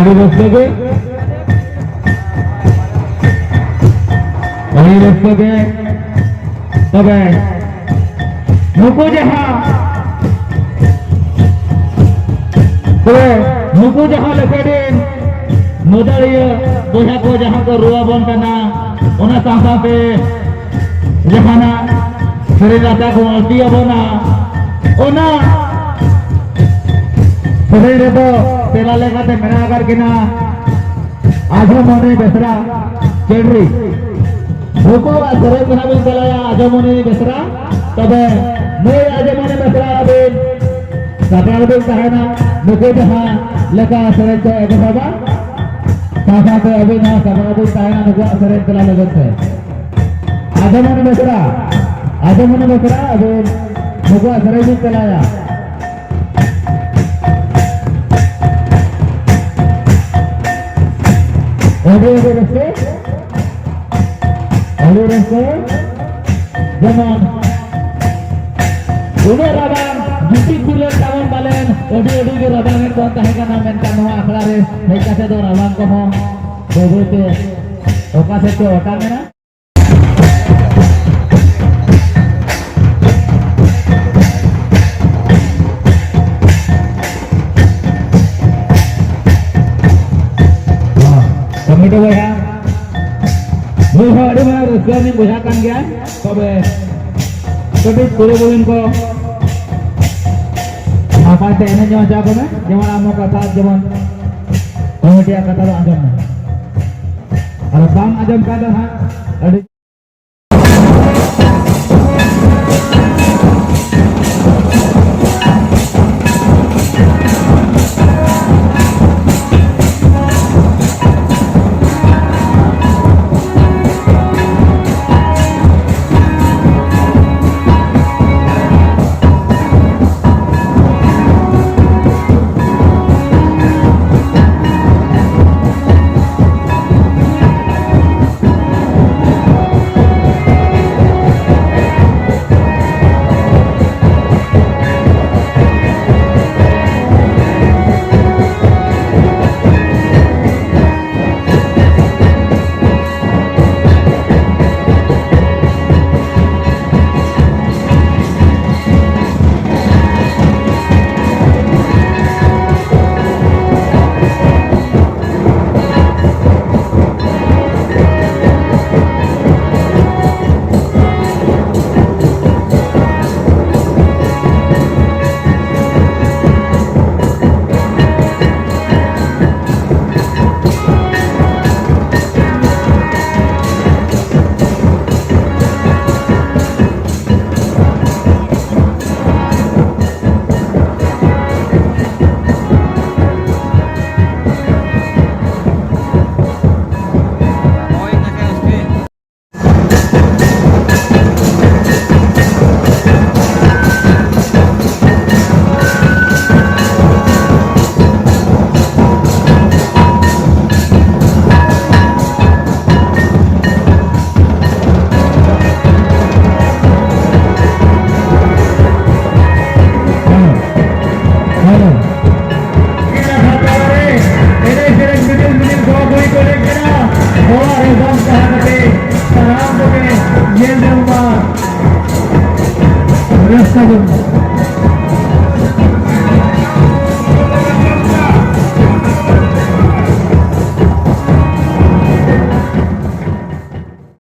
Hari Rastoge तबे नुकु जहाँ लेकिन मदड़िया बोझा को जहाँ को रुआ बन करना उन्हें सांसा पे जहाँ शरीर आता को मल्टिया बना उन्हें शरीर तो तेला लेगा ते मेरा अगर किना आजो मोने बेसरा चेडरी हुको शरीर किना बिल चलाया आजो मोने बेसरा तबे मैं आजो मोने बेसरा बिल सपना बिल कहना नुकु जहाँ लेका शरीर को एक बाबा सांसा पे अभी ना सपना बिल कहना नुकु शरीर चला लगन से आजो मोने बेसरा अभी नुकु शरीर बिल चलाया Oleh restu, zaman udah rabang, juti bulan tahun balen, udah ke rabang itu entah ikan amen kanu akhlare, mereka itu rabang komo, begitu, oka itu oka mana? Itu ya, buah ada mana resmi buah kan dia, tapi kurang ko apa itu ini jangan jago na, jangan amo kata jangan, dia kata lo ajam na, kalau bang ajam kata ha, ada Yes,